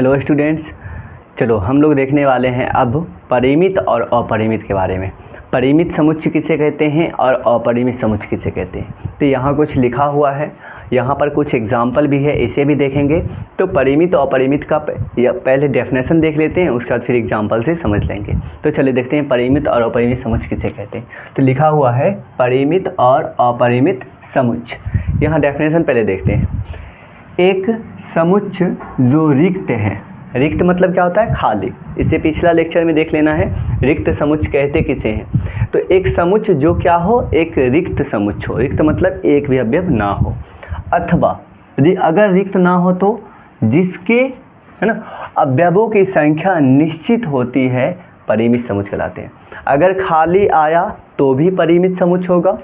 Hello students, चलो हम लोग देखने वाले हैं अब परिमित और अपरिमित के बारे में। परिमित समुच्चय किसे कहते हैं और अपरिमित समुच्चय किसे कहते हैं। तो यहाँ कुछ लिखा हुआ है, यहाँ पर कुछ एग्जाम्पल भी है, इसे भी देखेंगे। तो परिमित और अपरिमित का पहले डेफिनेशन देख लेते हैं, उसके बाद फिर एग्जाम्पल से समझ लेंगे। तो चलिए देखते हैं परिमित और अपरिमित समुच्चय किसे कहते हैं। तो लिखा हुआ है परिमित और अपरिमित समुच्चय। यहाँ डेफिनेशन पहले देखते हैं। एक समुच्चय जो रिक्त है, रिक्त मतलब क्या होता है? खाली। इसे पिछला लेक्चर में देख लेना है, रिक्त समुच्चय कहते किसे हैं। तो एक समुच्चय जो क्या हो, एक रिक्त समुच्चय हो। रिक्त मतलब एक भी अवयव ना हो, अथवा अगर रिक्त ना हो तो जिसके है ना अवयवों की संख्या निश्चित होती है, परिमित समुच्चय कहलाते हैं। अगर खाली आया तो भी परिमित समुच्चय होगा।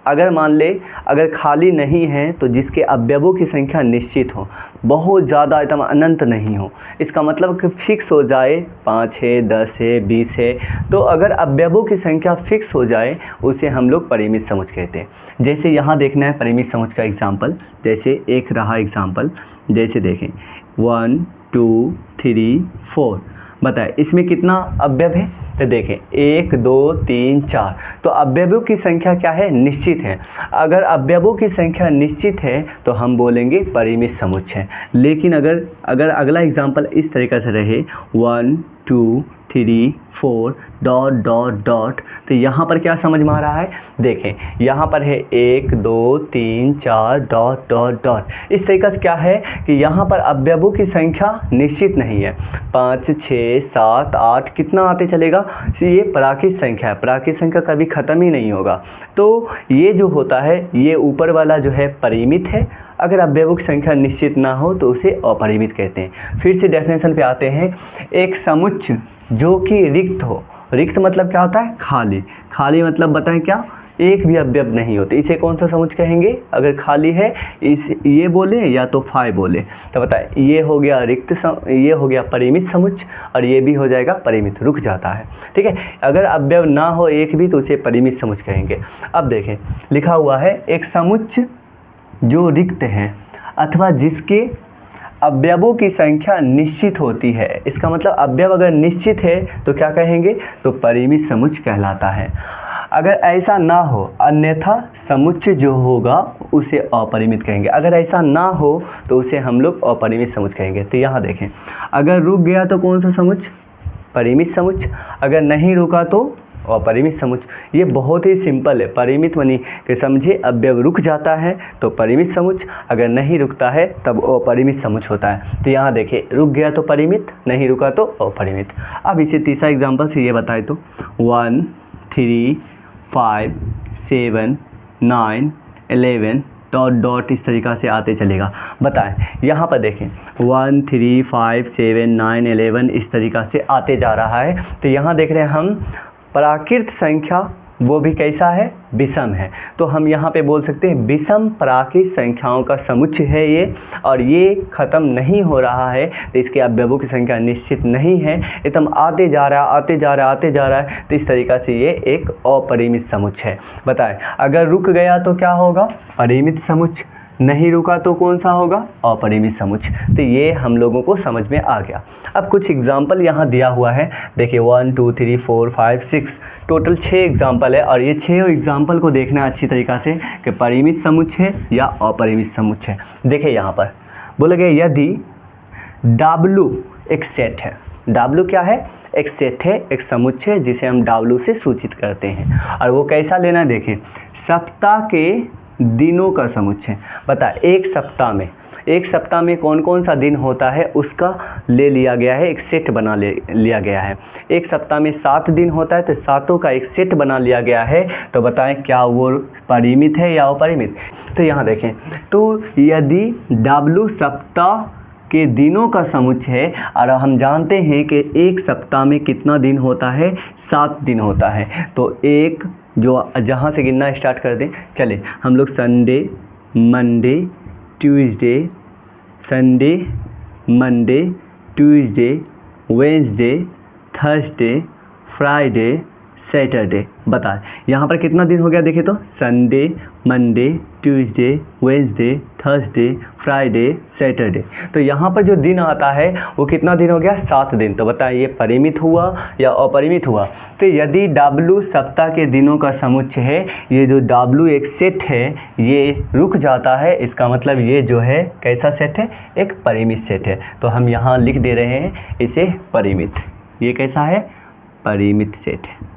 अगर मान ले अगर खाली नहीं है तो जिसके अवयवों की संख्या निश्चित हो, बहुत ज़्यादा एकदम अनंत नहीं हो, इसका मतलब कि फिक्स हो जाए 5 है, 10 है, 20 है। तो अगर अवयवों की संख्या फिक्स हो जाए उसे हम लोग परिमित समुच्चय कहते हैं। जैसे यहाँ देखना है परिमित समुच्चय का एग्जाम्पल। जैसे एक रहा एग्जाम्पल, जैसे देखें 1 2 3 4। बताएं इसमें कितना अवयव है। तो देखें 1 2 3 4। तो अवयवों की संख्या क्या है? निश्चित है। अगर अवयवों की संख्या निश्चित है तो हम बोलेंगे परिमित समुच्चय। लेकिन अगर अगला एग्जाम्पल इस तरीक़े से रहे 1 2 3 4 डॉट डॉट डॉट, तो यहाँ पर क्या समझ में आ रहा है? देखें यहाँ पर है 1 2 3 4 डॉट डॉट डॉट। इस तरीक़े से क्या है कि यहाँ पर अवयवों की संख्या निश्चित नहीं है। 5 6 7 8 कितना आते चलेगा, ये प्राकृत संख्या है। प्राकृत संख्या कभी ख़त्म ही नहीं होगा। तो ये जो होता है, ये ऊपर वाला जो है परिमित है। अगर अवयवों की संख्या निश्चित ना हो तो उसे अपरिमित कहते हैं। फिर से डेफिनेशन पे आते हैं। एक समुच्चय जो कि रिक्त हो, रिक्त मतलब क्या होता है? खाली। खाली मतलब बताएं क्या? एक भी अवयव नहीं होते, इसे कौन सा समुच्चय कहेंगे? अगर खाली है ये बोले या तो फाय बोले। तो बताएं ये हो गया ये हो गया परिमित समुच्चय, और ये भी हो जाएगा परिमित, रुक जाता है। ठीक है, अगर अवयव ना हो एक भी तो उसे परिमित समुच्चय कहेंगे। अब देखें लिखा हुआ है एक समुच्चय जो रिक्त है अथवा जिसके अवयवों की संख्या निश्चित होती है। इसका मतलब अवयव अगर निश्चित है तो क्या कहेंगे? तो परिमित समुच्चय कहलाता है। अगर ऐसा ना हो, अन्यथा समुच्चय जो होगा उसे अपरिमित कहेंगे। अगर ऐसा ना हो तो उसे हम लोग अपरिमित समुच्चय कहेंगे। तो यहाँ देखें अगर रुक गया तो कौन सा समुच्चय? परिमित समुच्चय। अगर नहीं रुका तो अपरिमित समुच्चय। ये बहुत ही सिंपल है। परिमित मनी के समझे अवयव रुक जाता है तो परिमित समुच्चय, अगर नहीं रुकता है तब अपरिमित समुच्चय होता है। तो यहाँ देखिए रुक गया तो परिमित, नहीं रुका तो अपरिमित। अब इसे तीसरा एग्जाम्पल से ये बताए तो 1 3 5 7 9 11 डॉट डॉट इस तरीक़ा से आते चलेगा। बताएं यहाँ पर देखें 1 3 5 7 9 11 इस तरीक़ा से आते जा रहा है। तो यहाँ देख रहे हैं हम प्राकृत संख्या, वो भी कैसा है? विषम है। तो हम यहाँ पे बोल सकते हैं विषम प्राकृत संख्याओं का समुच्चय है ये, और ये ख़त्म नहीं हो रहा है। तो इसके अवयवों की संख्या निश्चित नहीं है, एकदम आते जा रहा है आते जा रहा है आते जा रहा है। तो इस तरीक़ा से ये एक अपरिमित समुच्चय है। बताएं अगर रुक गया तो क्या होगा? परिमित समुच्चय। नहीं रुका तो कौन सा होगा? अपरिमित समुच्चय। तो ये हम लोगों को समझ में आ गया। अब कुछ एग्जाम्पल यहाँ दिया हुआ है। देखिए 1 2 3 4 5 6 टोटल 6 एग्जाम्पल है, और ये 6 एग्जाम्पल को देखना अच्छी तरीक़ा से कि परिमित समुच्चय है या अपरिमित समुच्चय है। देखिए यहाँ पर बोला गया यदि W एक सेट है। W क्या है? एक सेट है, एक समुच्चय जिसे हम W से सूचित करते हैं। और वो कैसा लेना? देखें सप्ताह के दिनों का समुच्चय। बता एक सप्ताह में कौन कौन सा दिन होता है उसका ले लिया गया है, एक सेट बना लिया गया है। एक सप्ताह में 7 दिन होता है तो सातों का एक सेट बना लिया गया है। तो बताएं क्या वो परिमित है या अपरिमित? तो यहाँ देखें तो यदि W सप्ताह के दिनों का समुच्चय है, और हम जानते हैं कि एक सप्ताह में कितना दिन होता है? 7 दिन होता है। तो एक जो जहाँ से गिनना स्टार्ट कर दें, चले हम लोग Sunday Monday Tuesday, Sunday Monday Tuesday Wednesday Thursday Friday Saturday. बताएं यहाँ पर कितना दिन हो गया, देखें तो Sunday, Monday, Tuesday, Wednesday, Thursday, Friday, Saturday. तो यहाँ पर जो दिन आता है वो कितना दिन हो गया, 7 दिन। तो बताएं ये परिमित हुआ या अपरिमित हुआ। तो यदि W सप्ताह के दिनों का समुच्चय है, ये जो W एक सेट है ये रुक जाता है, इसका मतलब ये जो है कैसा सेट है, एक परिमित सेट है। तो हम यहाँ लिख दे रहे हैं इसे परिमित। ये कैसा है, परिमित सेट है।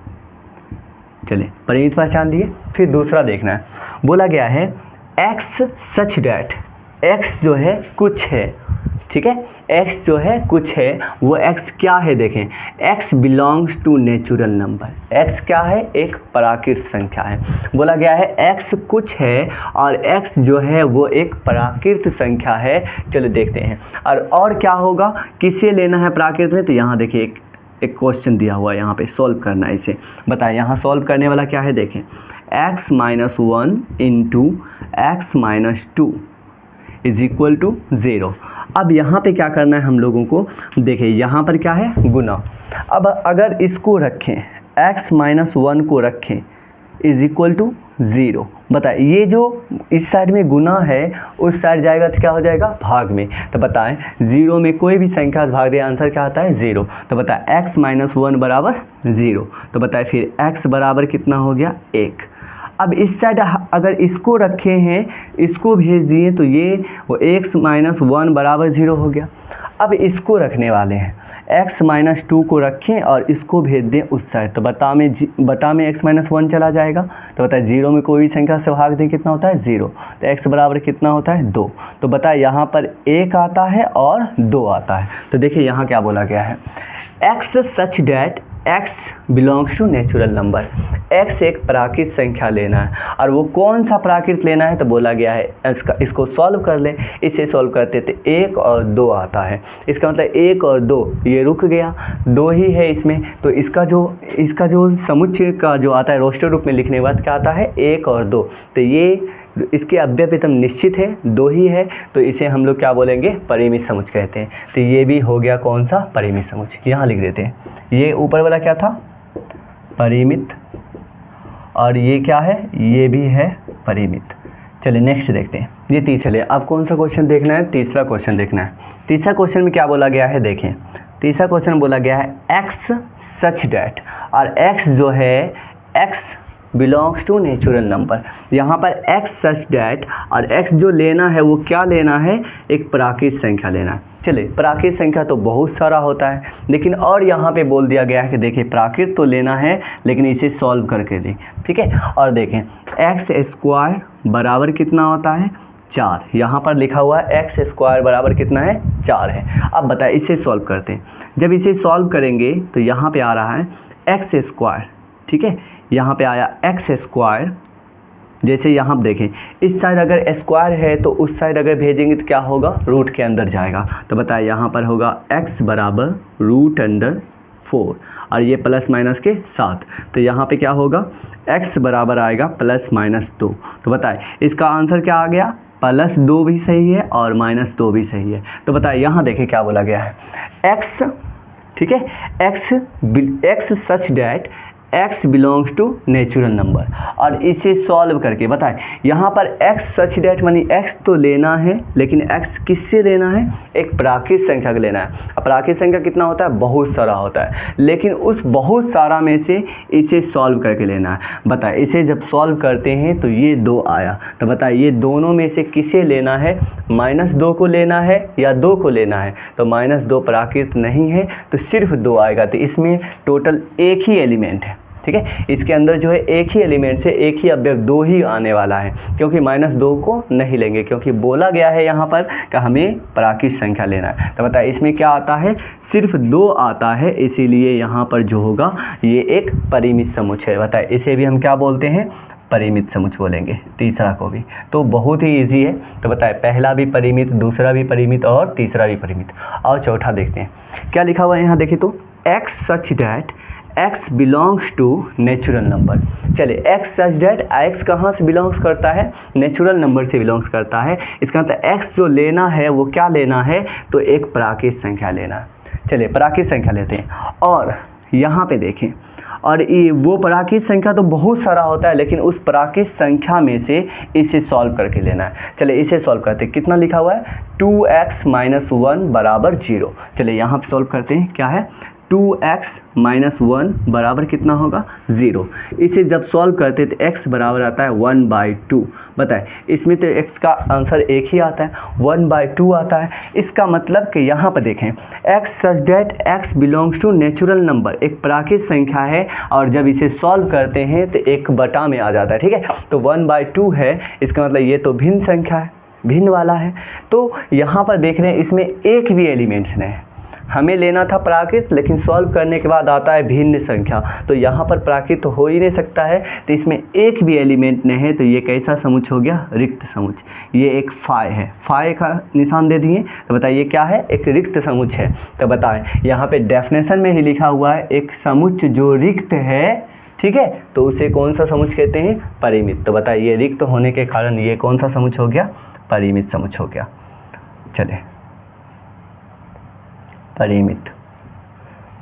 चलिए परिमित पहचान लिए। फिर दूसरा देखना है, बोला गया है x सच डैट, x जो है कुछ है, ठीक है, x जो है कुछ है, वो x क्या है, देखें x belongs to natural number. x क्या है, एक प्राकृत संख्या है। बोला गया है x कुछ है और x जो है वो एक प्राकृत संख्या है। चलो देखते हैं और क्या होगा, किसे लेना है प्राकृत में। तो यहाँ देखिए एक क्वेश्चन दिया हुआ है, यहाँ पे सॉल्व करना है इसे। बताएं यहाँ सॉल्व करने वाला क्या है, देखें x - 1 into x - 2 is equal to 0। अब यहाँ पे क्या करना है हम लोगों को, देखिए यहाँ पर क्या है, गुना। अब अगर इसको रखें, x - 1 को रखें इज इक्वल टू 0। बताएं ये जो इस साइड में गुना है उस साइड जाएगा तो क्या हो जाएगा, भाग में। तो बताएं 0 में कोई भी संख्या भाग दे, आंसर क्या आता है, 0। तो बताएं x - 1 बराबर 0। तो बताएं फिर x बराबर कितना हो गया, 1। अब इस साइड अगर इसको रखे हैं, इसको भेज दिए तो ये वो x - 1 बराबर 0 हो गया। अब इसको रखने वाले हैं, x - 2 को रखें और इसको भेज दें उस साइड। तो बता में x - 1 चला जाएगा। तो बताए 0 में कोई भी संख्या से भाग दें कितना होता है, 0। तो x बराबर कितना होता है, 2। तो बताए यहाँ पर 1 आता है और 2 आता है। तो देखिए यहाँ क्या बोला गया है, x such that x belongs to natural number. x एक प्राकृत संख्या लेना है और वो कौन सा प्राकृत लेना है, तो बोला गया है इसको सॉल्व कर लें। इसे सॉल्व करते थे 1 और 2 आता है, इसका मतलब 1 और 2 ये रुक गया, 2 ही है इसमें। तो इसका जो समुच्चय का जो आता है रोस्टर रूप में लिखने के बाद क्या आता है, 1 और 2। तो ये इसके अव्यपितम निश्चित है, 2 ही है, तो इसे हम लोग क्या बोलेंगे, परिमित समुच्चय कहते हैं। तो ये भी हो गया कौन सा, परिमित समुच्चय। यहाँ लिख देते हैं, ये ऊपर वाला क्या था, परिमित, और ये क्या है, ये भी है परिमित। चलिए नेक्स्ट देखते हैं, ये तीसरा। अब कौन सा क्वेश्चन देखना है, तीसरा क्वेश्चन देखना है। तीसरा क्वेश्चन में क्या बोला गया है, देखें तीसरा क्वेश्चन बोला गया है x सच डैट, और x जो है x belongs to natural number. यहाँ पर x सच डैट और x जो लेना है वो क्या लेना है, एक प्राकृत संख्या लेना है। चलिए प्राकृत संख्या तो बहुत सारा होता है, लेकिन और यहाँ पे बोल दिया गया है कि देखिए प्राकृत तो लेना है लेकिन इसे सॉल्व करके दें, ठीक है। और देखें x² बराबर कितना होता है, 4। यहाँ पर लिखा हुआ है x² बराबर कितना है, 4 है। अब बताएं इसे सॉल्व करते हैं। जब इसे सॉल्व करेंगे तो यहाँ पे आ रहा है x², ठीक है, यहाँ पे आया x²। जैसे यहाँ देखें इस साइड अगर स्क्वायर है तो उस साइड अगर भेजेंगे तो क्या होगा, रूट के अंदर जाएगा। तो बताए यहाँ पर होगा x बराबर √4 और ये प्लस माइनस के साथ। तो यहाँ पे क्या होगा, x बराबर आएगा ±2। तो बताए इसका आंसर क्या आ गया, +2 भी सही है और -2 भी सही है। तो बताए यहाँ देखें क्या बोला गया है, x, ठीक है, x such that x belongs to natural number. और इसे सॉल्व करके बताएं यहाँ पर x सच डैट मानी x तो लेना है, लेकिन x किससे लेना है, एक प्राकृत संख्या का लेना है। अब प्राकृत संख्या कितना होता है, बहुत सारा होता है, लेकिन उस बहुत सारा में से इसे सॉल्व करके लेना है। बताएं इसे जब सॉल्व करते हैं तो ये 2 आया। तो बताएं ये दोनों में से किसे लेना है, -2 को लेना है या 2 को लेना है। तो -2 प्राकृत नहीं है तो सिर्फ 2 आएगा। तो इसमें टोटल एक ही एलिमेंट है, ठीक है, इसके अंदर जो है एक ही एलिमेंट से एक ही अवयव 2 ही आने वाला है, क्योंकि -2 को नहीं लेंगे, क्योंकि बोला गया है यहाँ पर कि हमें प्राकृत संख्या लेना है। तो बताइए इसमें क्या आता है, सिर्फ 2 आता है, इसीलिए यहाँ पर जो होगा ये एक परिमित समुच्चय है। बताइए इसे भी हम क्या बोलते हैं, परिमित समुच्चय बोलेंगे, तीसरा को भी। तो बहुत ही इजी है। तो बताए पहला भी परिमित, दूसरा भी परिमित और तीसरा भी परिमित। और चौथा देखते हैं क्या लिखा हुआ है यहाँ, देखिए तो x such that x belongs to natural number. चलिए x सच डैट x कहाँ से बिलोंग्स करता है, नेचुरल नंबर से बिलोंग्स करता है। इसका मतलब x जो लेना है वो क्या लेना है, तो एक प्राकृत संख्या लेना है। चलिए प्राकृत संख्या लेते हैं और यहाँ पे देखें, और ये वो प्राकृत संख्या तो बहुत सारा होता है, लेकिन उस प्राकृत संख्या में से इसे सॉल्व करके लेना है। चलिए इसे सॉल्व करते हैं। कितना लिखा हुआ है 2x - 1 बराबर 0। चलिए यहाँ पे सॉल्व करते हैं। क्या है 2x - 1 बराबर कितना होगा 0। इसे जब सॉल्व करते हैं तो x बराबर आता है 1/2। बताए इसमें तो x का आंसर एक ही आता है, 1/2 आता है। इसका मतलब कि यहाँ पर देखें x such that x belongs to natural number, एक प्राकृत संख्या है और जब इसे सॉल्व करते हैं तो 1/, में आ जाता है। ठीक है, तो 1/2 है, इसका मतलब ये तो भिन्न संख्या है, भिन्न वाला है। तो यहाँ पर देख रहे हैं इसमें एक भी एलिमेंट्स नहीं है। हमें लेना था प्राकृत, लेकिन सॉल्व करने के बाद आता है भिन्न संख्या, तो यहाँ पर प्राकृत तो हो ही नहीं सकता है, तो इसमें एक भी एलिमेंट नहीं है। तो ये कैसा समुच्च हो गया, रिक्त समुच्च। ये एक फाय है, फाय का निशान दे दिए। तो बताइए क्या है, एक रिक्त समुच्च है। तो बताएं यहाँ पे डेफिनेशन में ही लिखा हुआ है एक समुच्च जो रिक्त है, ठीक है, तो उसे कौन सा समुच्च कहते हैं, परिमित। तो बताइए रिक्त होने के कारण ये कौन सा समुच्च हो गया, परिमित समुच्च हो गया। चलिए परिमित।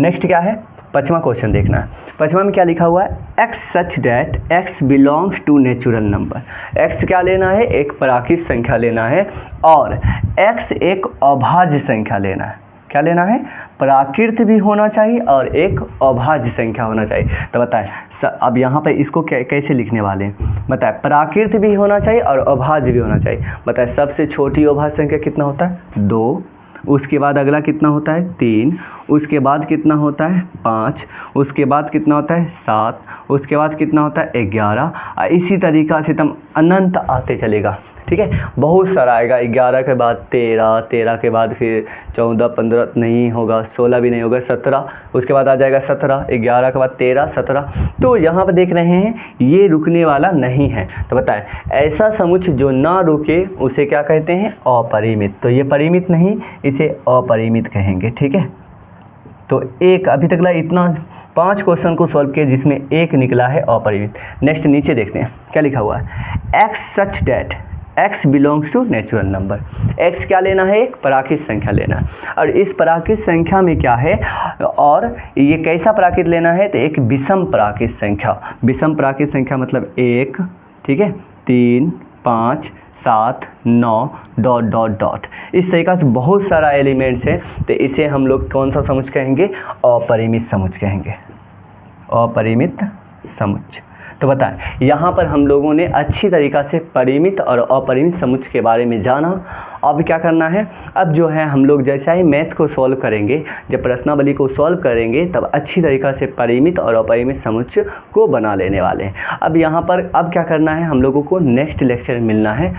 नेक्स्ट क्या है, 5वां क्वेश्चन देखना है। 5वां में क्या लिखा हुआ है, x such that x belongs to natural number. x क्या लेना है, एक प्राकृत संख्या लेना है, और x एक अभाज्य संख्या लेना है। क्या लेना है, प्राकृत भी होना चाहिए और एक अभाज्य संख्या होना चाहिए। तो बताएं अब यहाँ पर इसको कैसे लिखने वाले हैं, बताएं प्राकृत भी होना चाहिए और अभाज्य भी होना चाहिए। बताएं सबसे छोटी अभाज्य संख्या कितना होता है 2, उसके बाद अगला कितना होता है 3, उसके बाद कितना होता है 5, उसके बाद कितना होता है 7, उसके बाद कितना होता है 11। इसी तरीक़ा से तुम अनंत आते चलेगा। ठीक है, बहुत सारा आएगा। 11 के बाद 13, 13 के बाद फिर 14, 15 नहीं होगा, 16 भी नहीं होगा, 17, उसके बाद आ जाएगा 17, 11 के बाद 13, 17। तो यहाँ पर देख रहे हैं ये रुकने वाला नहीं है। तो बताएं ऐसा समुच्च जो ना रुके उसे क्या कहते हैं, अपरिमित। तो ये परिमित नहीं, इसे अपरिमित कहेंगे। ठीक है, तो एक अभी तक इतना 5 क्वेश्चन को सॉल्व किया जिसमें एक निकला है अपरिमित। नेक्स्ट नीचे देखते हैं क्या लिखा हुआ है, x such that x belongs to natural number. x क्या लेना है, एक प्राकृत संख्या लेना है, और इस प्राकृत संख्या में क्या है, और ये कैसा प्राकृत लेना है, तो एक विषम प्राकृत संख्या। विषम प्राकृत संख्या मतलब 1, ठीक है, 3, 5, 7, 9 ... इस तरीक़ा से बहुत सारा एलिमेंट्स है। तो इसे हम लोग कौन सा समुच्च कहेंगे, अपरिमित समुच्च कहेंगे, अपरिमित समुच्च। तो बताएं यहाँ पर हम लोगों ने अच्छी तरीक़ा से परिमित और अपरिमित समुच्च के बारे में जाना। अब क्या करना है, अब जो है हम लोग जैसा ही मैथ को सॉल्व करेंगे, जब प्रश्नावली को सॉल्व करेंगे तब अच्छी तरीक़ा से परिमित और अपरिमित समुच्च को बना लेने वाले हैं। अब यहाँ पर अब क्या करना है, हम लोगों को नेक्स्ट लेक्चर में मिलना है।